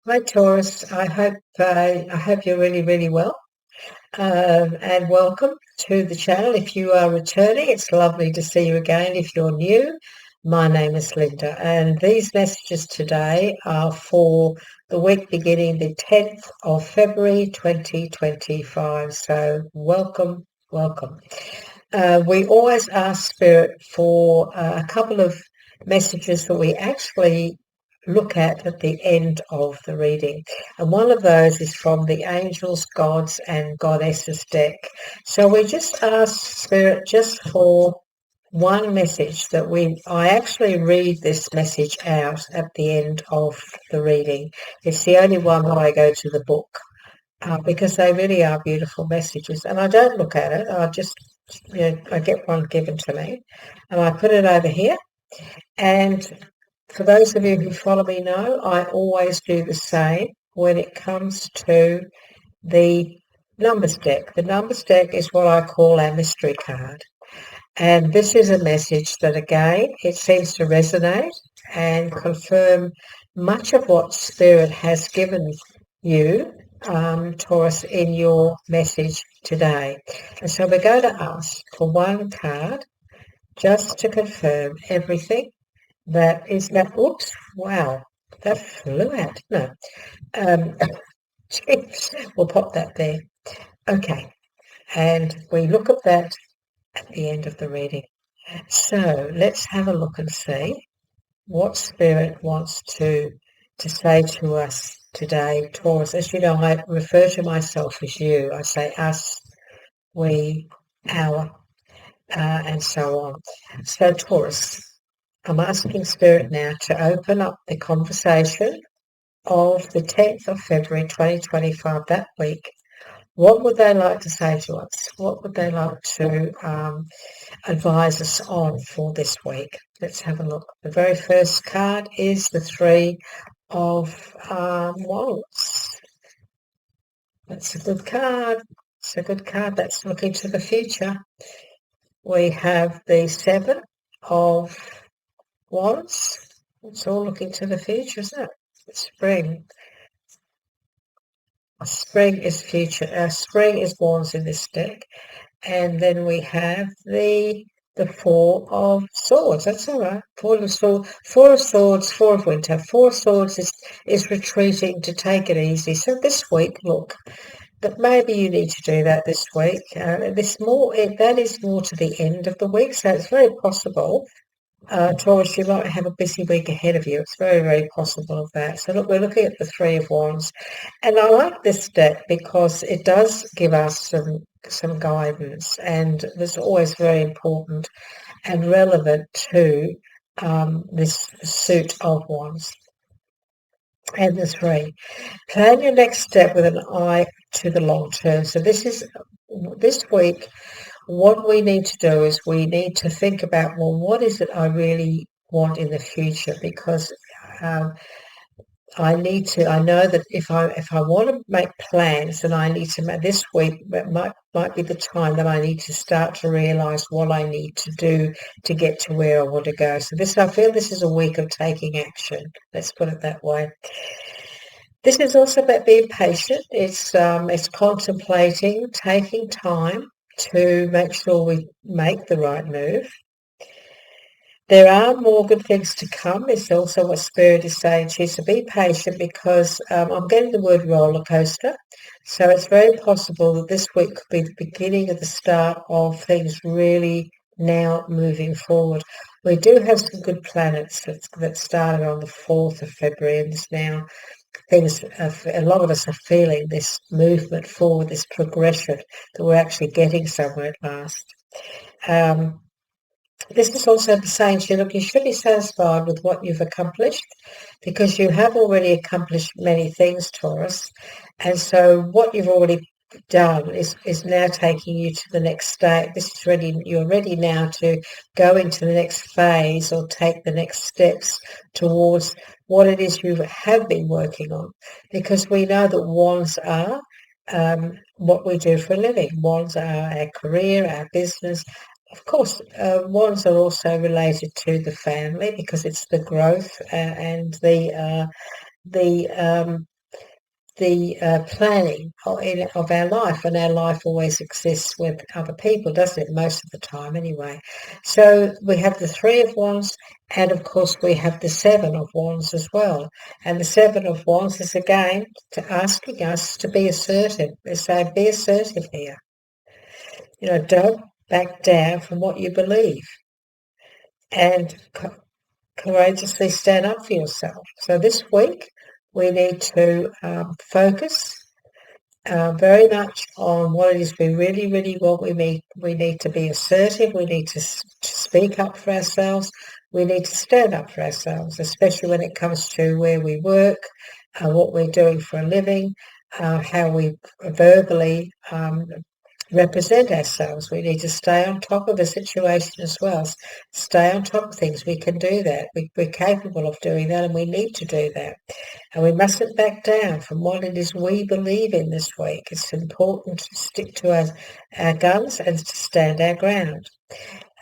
Hi, Taurus. I hope you're really, really well. And welcome to the channel. If you are returning, it's lovely to see you again. If you're new, my name is Linda, and these messages today are for the week beginning the 10th of February 2025. So welcome, welcome. We always ask Spirit for a couple of messages that we actually look at the end of the reading. And one of those is from the Angels, Gods and Goddesses deck. So we just ask Spirit just for one message I actually read this message out at the end of the reading. It's the only one that I go to the book. Because they really are beautiful messages. And I don't look at it. I get one given to me and I put it over here. And for those of you who follow me know, I always do the same when it comes to the numbers deck. The numbers deck is what I call our mystery card. And this is a message that, again, it seems to resonate and confirm much of what Spirit has given you, Taurus, in your message today. And so we're going to ask for one card just to confirm everything that is that. Oops, wow, that flew out. No. We'll pop that there. Okay. And we look at that at the end of the reading. So let's have a look and see what Spirit wants to say to us today, Taurus. As you know, I refer to myself as you. I say us, we, our, and so on. So Taurus, I'm asking Spirit now to open up the conversation of the 10th of February 2025, that week. What would they like to say to us? What would they like to advise us on for this week? Let's have a look. The very first card is the Three of Wands. That's a good card. It's a good card. That's looking to the future. We have the Seven of Wands. It's all looking to the future, isn't it? Spring. Spring is future. Spring is Wands in this deck. And then we have the Four of Swords. That's all right. Four of Swords, Four of Winter. Four of Swords is retreating to take it easy. So this week, look, but maybe you need to do that this week. That is more to the end of the week, so it's very possible. Taurus, you might have a busy week ahead of you. It's very, very possible of that. So look, we're looking at the Three of Wands. And I like this deck because it does give us some guidance, and it's always very important and relevant to this suit of Wands. And the Three. Plan your next step with an eye to the long term. So this week, what we need to do is we need to think about, well, what is it I really want in the future? Because I know that if I want to make plans, then I need to make this week might be the time that I need to start to realize what I need to do to get to where I want to go. So I feel this is a week of taking action. Let's put it that way. This is also about being patient. It's contemplating, taking time to make sure we make the right move. There are more good things to come. It's also what Spirit is saying to you. So be patient, because I'm getting the word roller coaster. So it's very possible that this week could be the beginning of the start of things really now moving forward. We do have some good planets that started on the 4th of February, and it's now a lot of us are feeling this movement forward, this progression, that we're actually getting somewhere at last. This is also saying to you, look, you should be satisfied with what you've accomplished, because you have already accomplished many things, Taurus. And so what you've already done is now taking you to the next stage. You're ready now to go into the next phase or take the next steps towards what it is you have been working on, because we know that wands are what we do for a living. Wands are our career, our business. Of course, wands are also related to the family, because it's the growth and the the planning of our life, and our life always exists with other people, doesn't it? Most of the time, anyway. So we have the Three of Wands, and of course we have the Seven of Wands as well. And the Seven of Wands is again asking us to be assertive. They're saying, be assertive here. Don't back down from what you believe, and courageously stand up for yourself. So this week we need to focus very much on what it is we really, really want. We need to be assertive. We need to speak up for ourselves. We need to stand up for ourselves, especially when it comes to where we work, what we're doing for a living, how we verbally represent ourselves. We need to stay on top of the situation as well. Stay on top of things. We can do that. We're capable of doing that, and we need to do that. And we mustn't back down from what it is we believe in this week. It's important to stick to our guns and to stand our ground.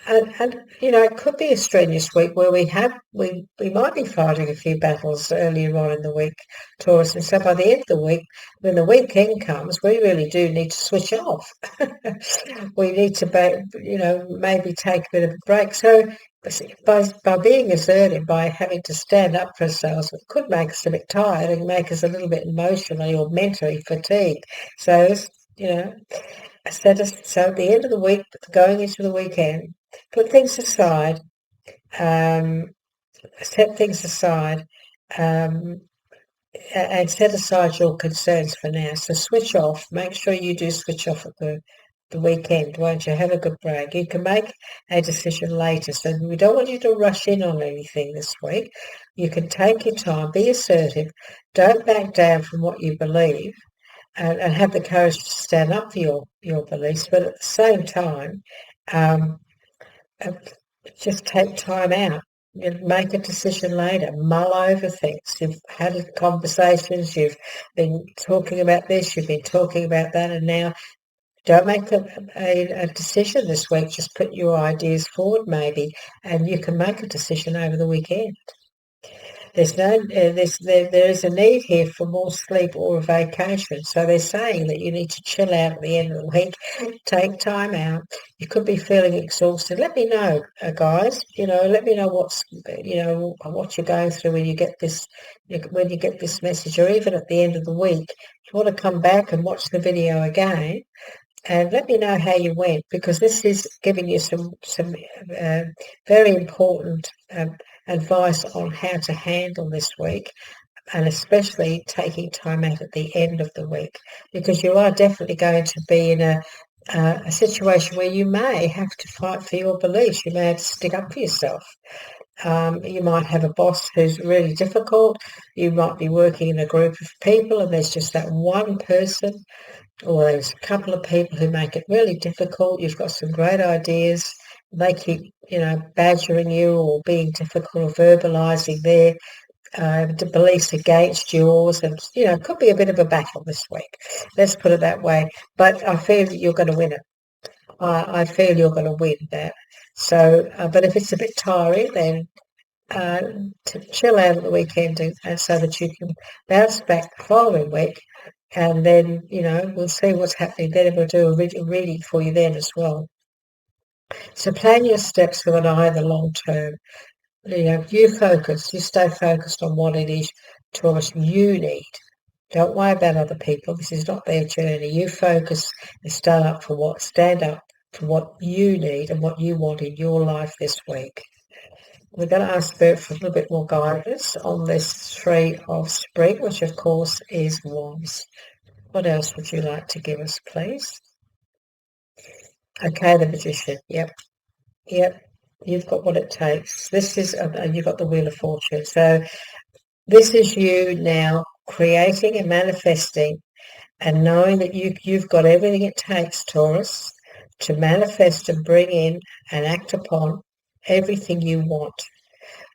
And it could be a strenuous week where we might be fighting a few battles earlier on in the week, Taurus. And so by the end of the week, when the weekend comes, we really do need to switch off. We need to, maybe take a bit of a break. So by being assertive, by having to stand up for ourselves, it could make us a bit tired and make us a little bit emotionally or mentally fatigued. So, so at the end of the week, going into the weekend, put things aside, set things aside, and set aside your concerns for now. So switch off. Make sure you do switch off at the weekend, won't you? Have a good break. You can make a decision later. So we don't want you to rush in on anything this week. You can take your time, be assertive, don't back down from what you believe, and have the courage to stand up for your beliefs. But at the same time, just take time out. Make a decision later. Mull over things. You've had conversations. You've been talking about this. You've been talking about that, and now don't make a decision this week. Just put your ideas forward, maybe, and you can make a decision over the weekend. There is a need here for more sleep or a vacation. So they're saying that you need to chill out at the end of the week, take time out. You could be feeling exhausted. Let me know, guys. Let me know what you're going through when you get this message, or even at the end of the week. If you want to come back and watch the video again, and let me know how you went, because this is giving you some very important advice on how to handle this week, and especially taking time out at the end of the week, because you are definitely going to be in a situation where you may have to fight for your beliefs. You may have to stick up for yourself. You might have a boss who's really difficult. You might be working in a group of people and there's just that one person, or there's a couple of people who make it really difficult. You've got some great ideas. They keep, badgering you or being difficult or verbalising their beliefs against yours. And, it could be a bit of a battle this week. Let's put it that way. But I feel that you're going to win it. I feel you're going to win that. So, but if it's a bit tiring, then to chill out at the weekend so that you can bounce back the following week. And then, we'll see what's happening then, and we'll do a reading for you then as well. So plan your steps with an eye on the long term. You stay focused on what it is, Taurus, you need. Don't worry about other people. This is not their journey. You focus and stand up for what you need and what you want in your life this week. We're going to ask Spirit for a little bit more guidance on this Three of Spring, which of course is Wands. What else would you like to give us, please? Okay, the Magician. Yep. You've got what it takes. This is, you've got the Wheel of Fortune. So this is you now creating and manifesting, and knowing that you've got everything it takes, Taurus, to manifest and bring in and act upon everything you want.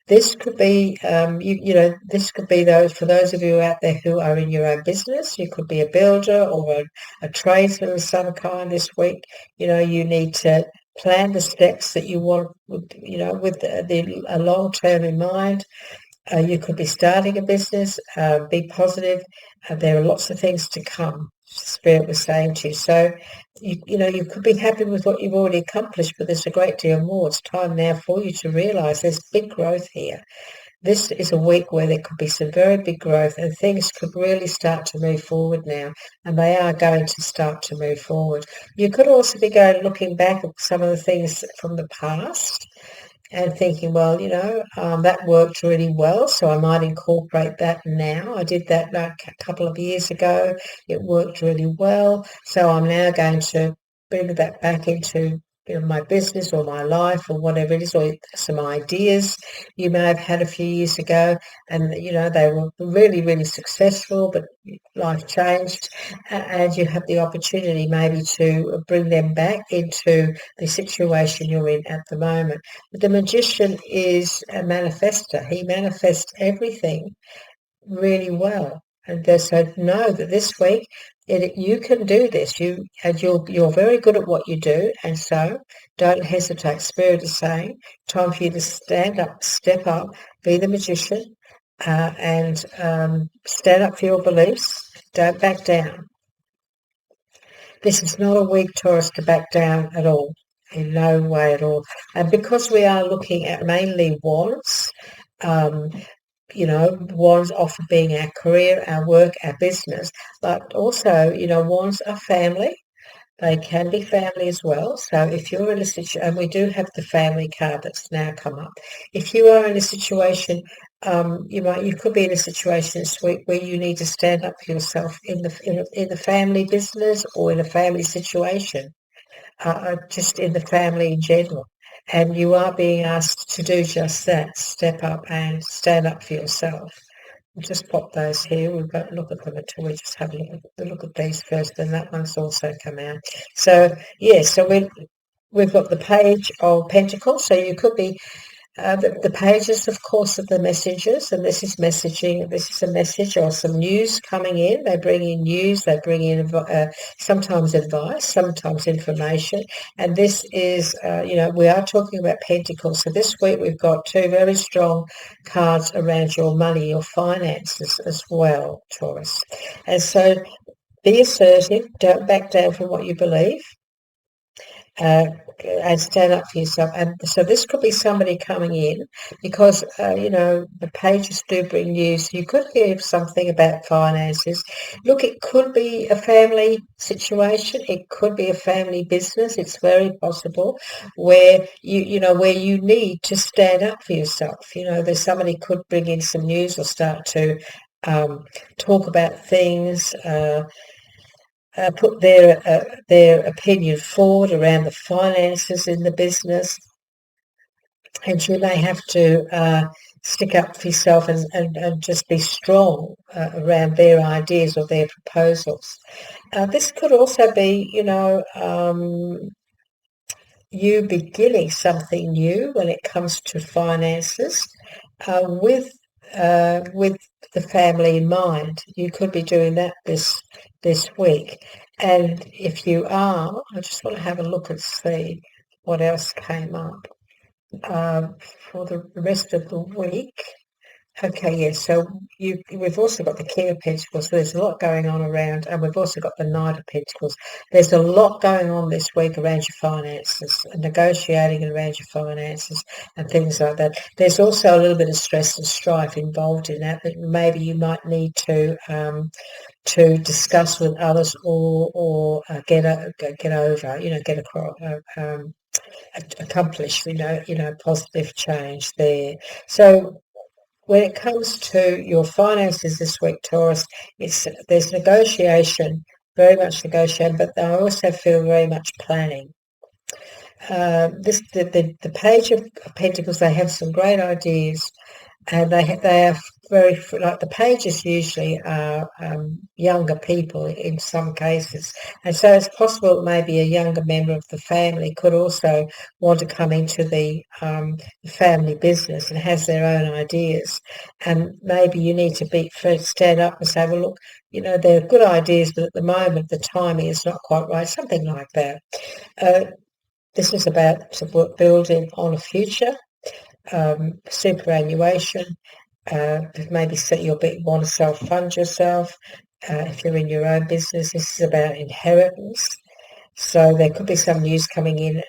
This could be, this could be for those of you out there who are in your own business. You could be a builder or a tradesman of some kind this week. You need to plan the steps that you want, with a long term in mind. You could be starting a business, be positive. There are lots of things to come, Spirit was saying to you. So, you could be happy with what you've already accomplished, but there's a great deal more. It's time now for you to realise there's big growth here. This is a week where there could be some very big growth and things could really start to move forward now, and they are going to start to move forward. You could also be looking back at some of the things from the past and thinking, well, that worked really well, so I might incorporate that now. I did that like a couple of years ago. It worked really well, so I'm now going to bring that back into my business or my life or whatever it is, or some ideas you may have had a few years ago, and they were really, really successful, but life changed, and you have the opportunity maybe to bring them back into the situation you're in at the moment. But the magician is a manifester. He manifests everything really well. And so know that this week you can do this. You're very good at what you do, and so don't hesitate. Spirit is saying, time for you to stand up, step up, be the magician, and stand up for your beliefs. Don't back down. This is not a week, Taurus, to back down at all. In no way at all. And because we are looking at mainly wands, wands often being our career, our work, our business, but also, wands are family. They can be family as well. So if you're in a situation, and we do have the family card that's now come up. If you are in a situation, you could be in a situation this week where you need to stand up for yourself in the family business or in a family situation, just in the family in general. And you are being asked to do just that, step up and stand up for yourself. We'll just pop those here. We won't look at them until we just have a look at these first, and that one's also come out. So, we've got the Page of Pentacles, so you could be the pages, of course, of the messages, and this is messaging. This is a message or some news coming in. They bring in news. They bring in sometimes advice, sometimes information. And this is, we are talking about Pentacles. So this week we've got two very strong cards around your money, your finances as well, Taurus. And so be assertive. Don't back down from what you believe. And stand up for yourself. And so this could be somebody coming in because, the pages do bring news. You could hear something about finances. Look, it could be a family situation. It could be a family business. It's very possible where where you need to stand up for yourself. There's somebody could bring in some news or start to talk about things, put their opinion forward around the finances in the business, and you may have to stick up for yourself and just be strong around their ideas or their proposals. This could also be, you beginning something new when it comes to finances with the family in mind. You could be doing that this week. And if you are, I just want to have a look and see what else came up for the rest of the week. Okay, yes. So we've also got the King of Pentacles. So there's a lot going on around, and we've also got the Knight of Pentacles. There's a lot going on this week around your finances, and negotiating around your finances and things like that. There's also a little bit of stress and strife involved in that maybe you might need to discuss with others or get over, get across. Accomplish, positive change there. So when it comes to your finances this week, Taurus, there's negotiation, very much negotiation, but I also feel very much planning. The Page of Pentacles, they have some great ideas, and they are very, like, the pages usually are younger people in some cases, and so it's possible maybe a younger member of the family could also want to come into the family business and has their own ideas, and maybe you need to first stand up and say, well, look, they're good ideas, but at the moment the timing is not quite right, something like that. This is about building on a future, superannuation, maybe want to self-fund yourself. If you're in your own business, this is about inheritance. So there could be some news coming in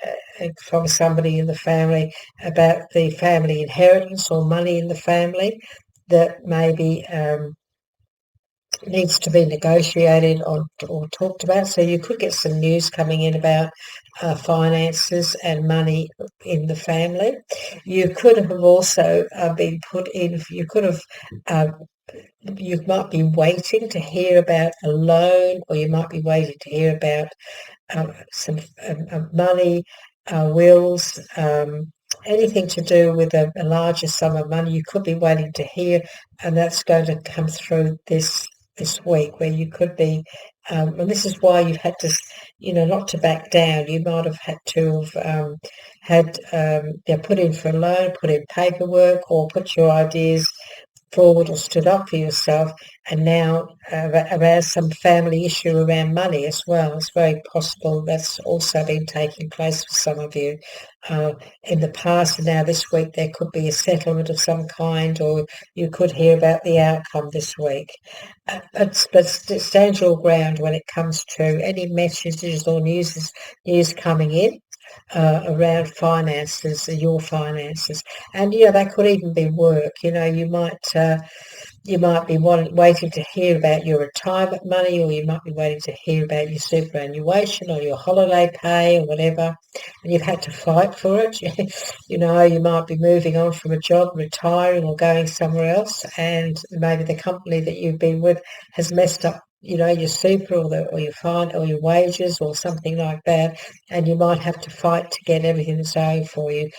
from somebody in the family about the family inheritance or money in the family that maybe needs to be negotiated or talked about. So you could get some news coming in about finances and money in the family. You could have also been put in, you might be waiting to hear about a loan, or you might be waiting to hear about some money, wills, anything to do with a larger sum of money. You could be waiting to hear, and that's going to come through this week, where you could be, and this is why you've had to, not to back down. You might have had to have put in for a loan, put in paperwork, or put your ideas forward or stood up for yourself, and now around some family issue around money as well. It's very possible that's also been taking place for some of you in the past, and now this week there could be a settlement of some kind, or you could hear about the outcome this week. But stand your ground when it comes to any messages or news coming in around finances, your finances. And that could even be work. You might be waiting to hear about your retirement money, or you might be waiting to hear about your superannuation or your holiday pay or whatever, and you've had to fight for it. You might be moving on from a job, retiring, or going somewhere else, and maybe the company that you've been with has messed up your super or your fine or your wages or something like that, and you might have to fight to get everything that's owed for you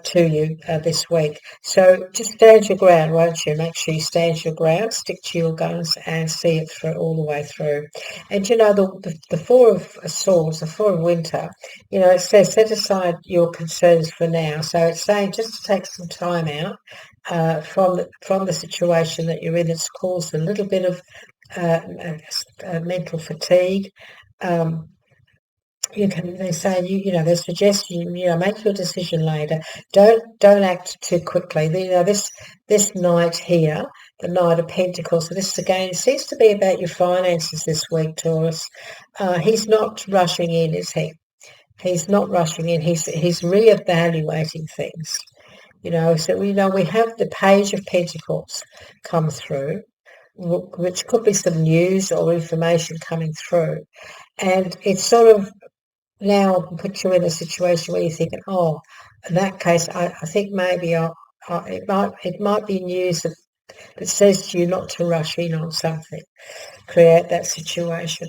to you this week. So just stand your ground, won't you? Make sure you stand your ground, stick to your guns, and see it through all the way through. And the Four of Swords, the Four of Winter, it says set aside your concerns for now. So it's saying just to take some time out from the situation that you're in. It's caused a little bit of mental fatigue. They say they suggest you make your decision later. Don't act too quickly. This knight here, the Knight of Pentacles. So this again seems to be about your finances this week, Taurus. He's not rushing in, is he? He's not rushing in. He's reevaluating things. So we have the Page of Pentacles come through, which could be some news or information coming through, and it's sort of now put you in a situation where you're thinking, oh, in that case, I think maybe it might be news that says to you not to rush in on something, create that situation.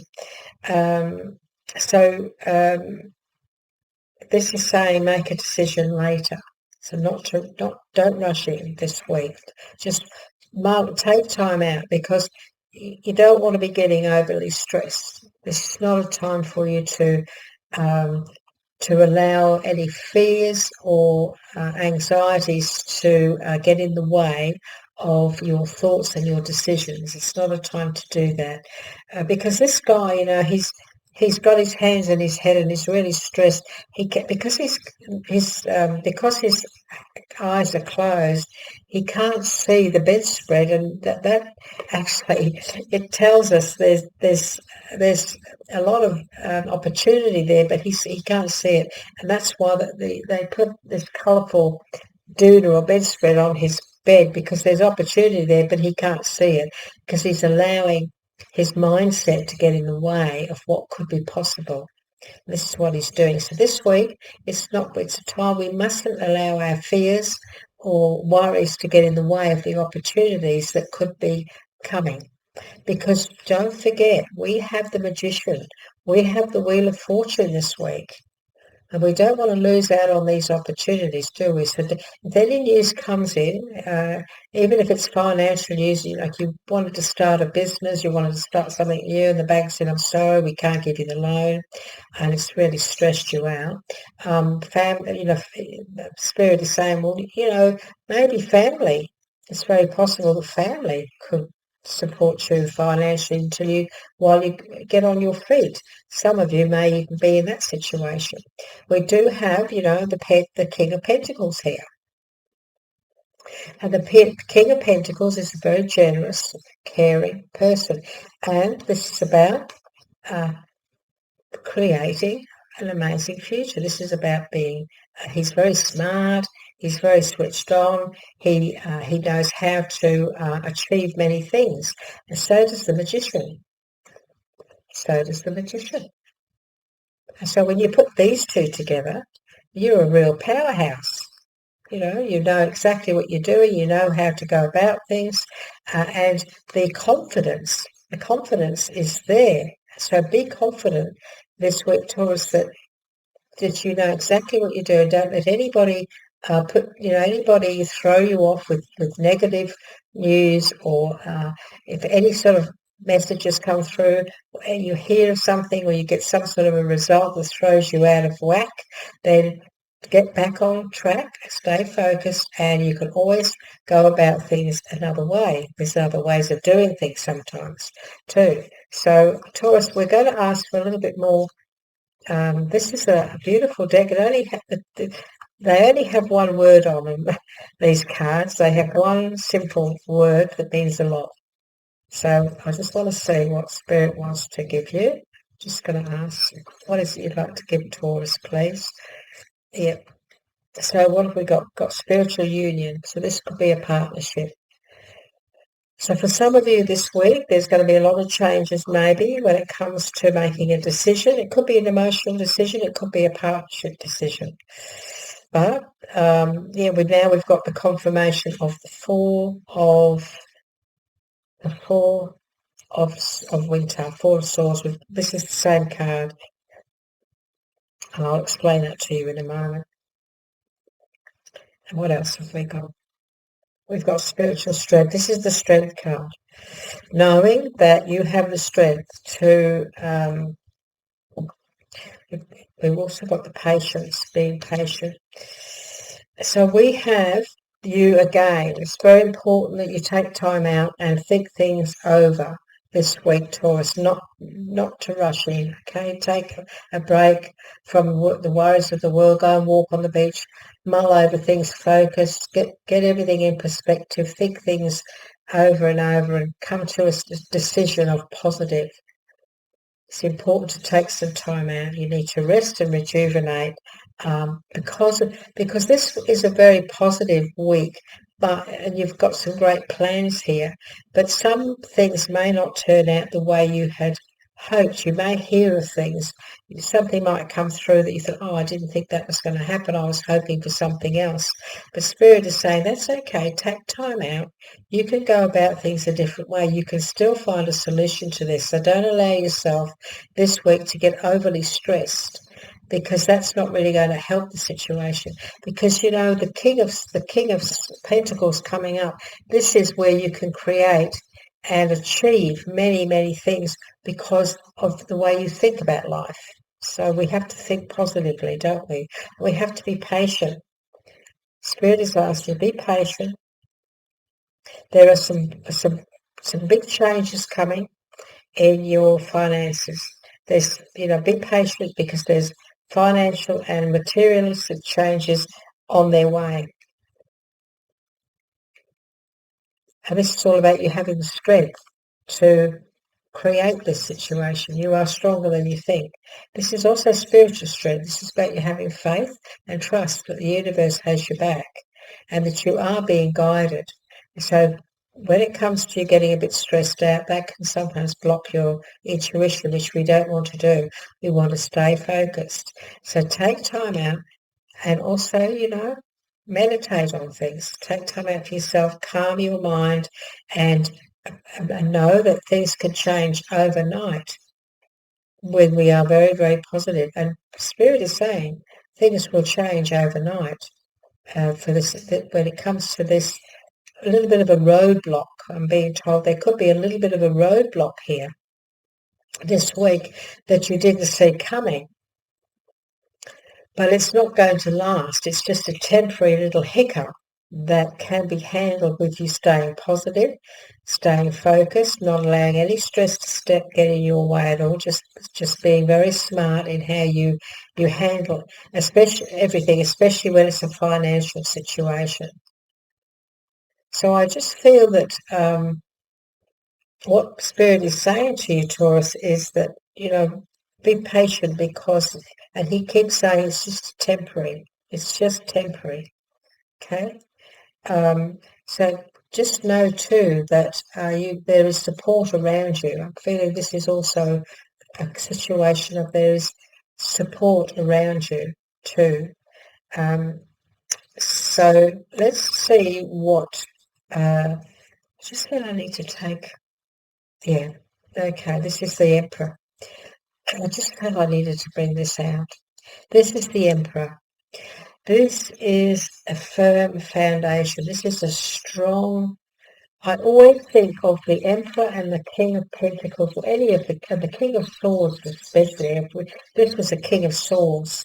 This is saying make a decision later. So don't rush in this week. Just take time out, because you don't want to be getting overly stressed. This is not a time for you to allow any fears or anxieties to get in the way of your thoughts and your decisions. It's not a time to do that, because this guy, he's got his hands in his head and he's really stressed. Because his eyes are closed, he can't see the bedspread, and that actually it tells us there's a lot of opportunity there, but he can't see it, and that's why they put this colourful doona or bedspread on his bed, because there's opportunity there, but he can't see it because he's allowing his mindset to get in the way of what could be possible. This is what he's doing. So this week, it's a time we mustn't allow our fears or worries to get in the way of the opportunities that could be coming. Because don't forget, we have the Magician. We have the Wheel of Fortune this week. And we don't want to lose out on these opportunities, do we? So if any news comes in, even if it's financial news, like you wanted to start a business, you wanted to start something new, and the bank said, I'm sorry, we can't give you the loan, and it's really stressed you out. Spirit is saying, well, maybe family. It's very possible the family could support you financially while you get on your feet. Some of you may even be in that situation. We do have, the King of Pentacles here. And the King of Pentacles is a very generous, caring person. And this is about creating an amazing future. This is about being, he's very smart, he's very switched on, he knows how to achieve many things. And so does the Magician. So does the Magician. And so when you put these two together, you're a real powerhouse. You know exactly what you're doing, you know how to go about things, and the confidence is there. So be confident this week, Taurus, that you know exactly what you're doing. Don't let anybody anybody throw you off with negative news, or if any sort of messages come through and you hear something or you get some sort of a result that throws you out of whack, then get back on track, stay focused, and you can always go about things another way. There's other ways of doing things sometimes too. So Taurus, we're going to ask for a little bit more. This is a beautiful deck. They only have one word on them, these cards. They have one simple word that means a lot. So I just want to see what Spirit wants to give you. Just going to ask, what is it you'd like to give Taurus, please? Yeah. So what have we got? Got spiritual union. So this could be a partnership. So for some of you this week, there's going to be a lot of changes maybe when it comes to making a decision. It could be an emotional decision. It could be a partnership decision. But we've got the confirmation of the Four of Winter, Four of Swords. This is the same card, and I'll explain that to you in a moment. And what else have we got? We've got spiritual strength. This is the strength card. Knowing that you have the strength to, we've also got the patience, being patient. So we have you again. It's very important that you take time out and think things over this week, Taurus, not to rush in, okay? Take a break from the worries of the world, go and walk on the beach, mull over things, focus, get everything in perspective, think things over and over, and come to a decision of positive. It's important to take some time out. You need to rest and rejuvenate, because this is a very positive week, and you've got some great plans here, but some things may not turn out the way you had hoped. You may hear of things. Something might come through that you thought, oh, I didn't think that was going to happen. I was hoping for something else. But Spirit is saying, that's okay. Take time out. You can go about things a different way. You can still find a solution to this. So don't allow yourself this week to get overly stressed, because that's not really going to help the situation. Because, you know, the King of Pentacles coming up, this is where you can create and achieve many, many things because of the way you think about life. So we have to think positively, don't we? We have to be patient. Spirit is asking, be patient. There are some big changes coming in your finances. There's, be patient, because there's financial and materialistic changes on their way. And this is all about you having the strength to create this situation. You are stronger than you think. This is also spiritual strength. This is about you having faith and trust that the universe has your back and that you are being guided. So when it comes to you getting a bit stressed out, that can sometimes block your intuition, which we don't want to do. We want to stay focused. So take time out, and also, meditate on things. Take time out for yourself, calm your mind, and know that things can change overnight when we are very, very positive. And Spirit is saying things will change overnight. For this, when it comes to this, a little bit of a roadblock, I'm being told there could be a little bit of a roadblock here this week that you didn't see coming. But it's not going to last. It's just a temporary little hiccup that can be handled with you staying positive, staying focused, not allowing any stress to get in your way at all, just being very smart in how you handle especially everything, especially when it's a financial situation. So I just feel that what Spirit is saying to you, Taurus, is that, be patient because, and he keeps saying it's just temporary. It's just temporary. Okay? So just know too that there is support around you. I'm feeling this is also a situation of there is support around you too. So let's see what. Just feel I need to take. Yeah. Okay. This is the Emperor. I just felt I needed to bring this out. This is the Emperor. This is a firm foundation. This is a strong. I always think of the Emperor and the King of Pentacles, or any of the King of Swords, especially. If this was a King of Swords,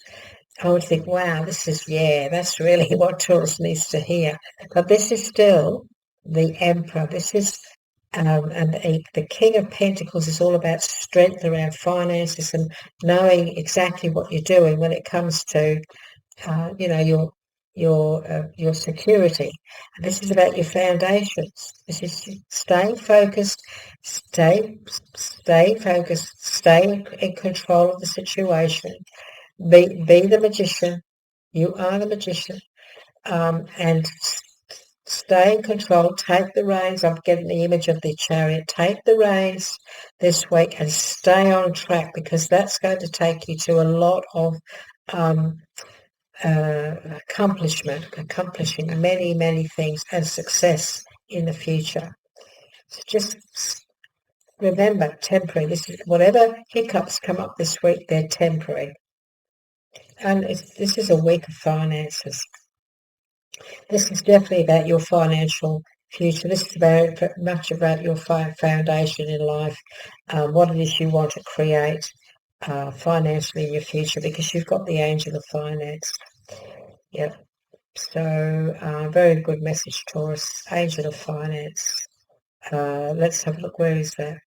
I would think, wow, that's really what Taurus needs to hear. But this is still the Emperor. This is, the King of Pentacles is all about strength around finances and knowing exactly what you're doing when it comes to, your security. And this is about your foundations. This is staying focused, stay focused, stay in control of the situation. Be the magician. You are the magician. And stay in control. Take the reins. I'm getting the image of the chariot. Take the reins this week and stay on track, because that's going to take you to a lot of accomplishing many, many things and success in the future. So just remember, temporary. This is whatever hiccups come up this week, they're temporary. And this is a week of finances. This is definitely about your financial future. This is very much about your foundation in life, what it is you want to create financially in your future, because you've got the angel of finance. Yeah. So very good message, Taurus. Angel of finance. Let's have a look. Where is that?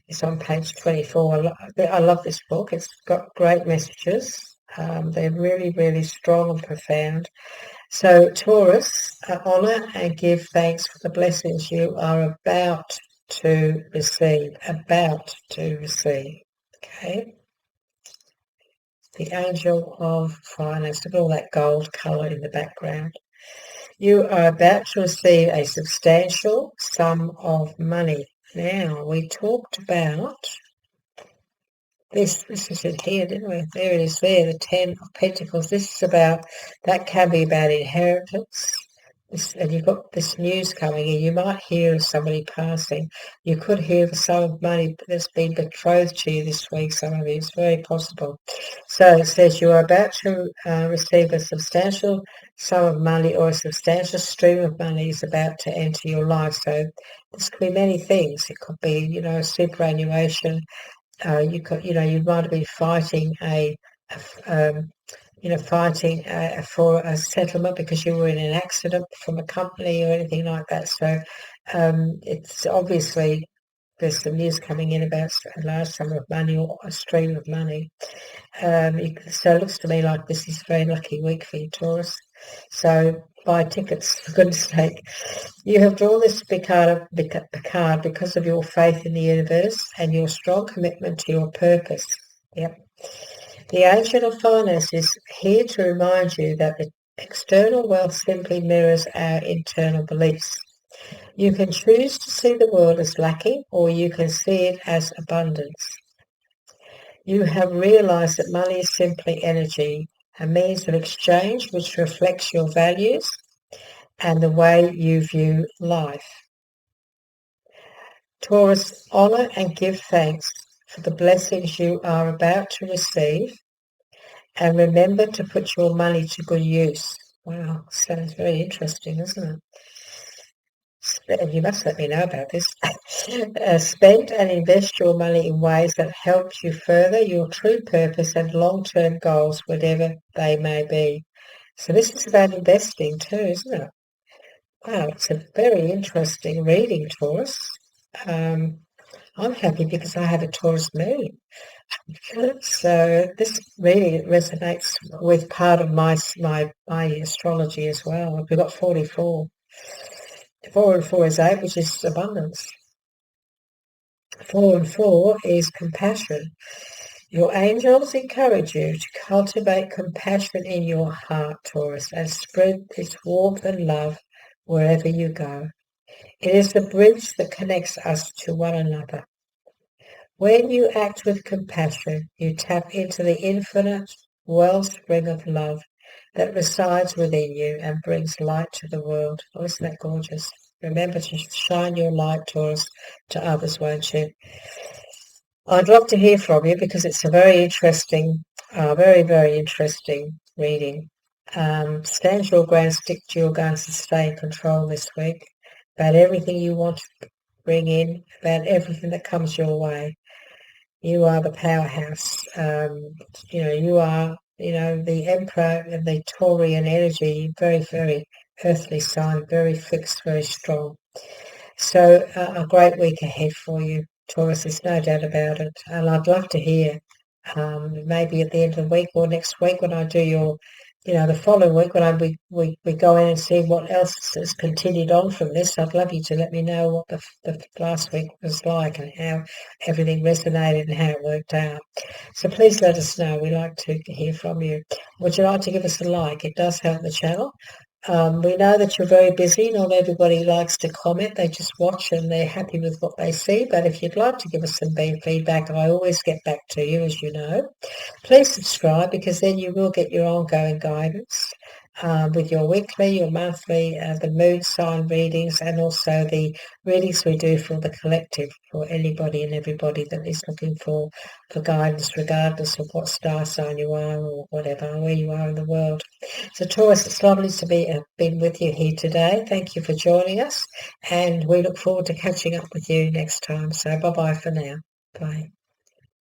It's on page 24. I love this book. It's got great messages. They're really, really strong and profound. So, Taurus, honour and give thanks for the blessings you are about to receive. About to receive. Okay? The angel of finance. Look at all that gold colour in the background. You are about to receive a substantial sum of money. Now, we talked about this is it here, didn't we? There it is there, the 10 of Pentacles. This is about, that can be about inheritance. And you've got this news coming in. You might hear of somebody passing. You could hear of a sum of money that's been betrothed to you this week, some of you. It's very possible. So it says you are about to receive a substantial sum of money, or a substantial stream of money is about to enter your life. So this could be many things. It could be, superannuation. You might have been fighting for a settlement because you were in an accident from a company or anything like that. So it's obviously there's some news coming in about a large sum of money or a stream of money. So it looks to me like this is a very lucky week for you, Taurus. So buy tickets, for goodness sake. You have drawn this card because of your faith in the universe and your strong commitment to your purpose. Yep. The Agent of Finance is here to remind you that the external wealth simply mirrors our internal beliefs. You can choose to see the world as lacking, or you can see it as abundance. You have realized that money is simply energy, a means of exchange which reflects your values and the way you view life. Taurus, honor and give thanks for the blessings you are about to receive, and remember to put your money to good use. Wow, sounds very interesting, isn't it? And you must let me know about this. Spend and invest your money in ways that help you further your true purpose and long-term goals, whatever they may be. So this is about investing too, isn't it? Wow, it's a very interesting reading, Taurus. I'm happy because I have a Taurus moon. So this really resonates with part of my astrology as well. We've got 44. 4 and 4 is 8, which is abundance. 4 and 4 is compassion. Your angels encourage you to cultivate compassion in your heart, Taurus, and spread its warmth and love wherever you go. It is the bridge that connects us to one another. When you act with compassion, you tap into the infinite wellspring of love that resides within you and brings light to the world. Oh, isn't that gorgeous? Remember to shine your light, Taurus, to others, won't you? I'd love to hear from you because it's a very interesting, very interesting reading. Stand your ground, stick to your guns and stay in control this week about everything you want to bring in, about everything that comes your way. You are the powerhouse. You are, the emperor and the Taurian energy, very earthly sign, very fixed, very strong. So a great week ahead for you, Taurus, there's no doubt about it. And I'd love to hear, maybe at the end of the week or next week when I do your, the following week when we go in and see what else has continued on from this. I'd love you to let me know what the last week was like and how everything resonated and how it worked out. So please let us know. We like to hear from you. Would you like to give us a like? It does help the channel. We know that you're very busy. Not everybody likes to comment. They just watch and they're happy with what they see. But if you'd like to give us some feedback, I always get back to you, as you know. Please subscribe because then you will get your ongoing guidance with your weekly, your monthly, the moon sign readings, and also the readings we do for the collective, for anybody and everybody that is looking for guidance, regardless of what star sign you are or whatever, where you are in the world. So Taurus, it's lovely to be been with you here today. Thank you for joining us, and we look forward to catching up with you next time. So bye-bye for now. Bye.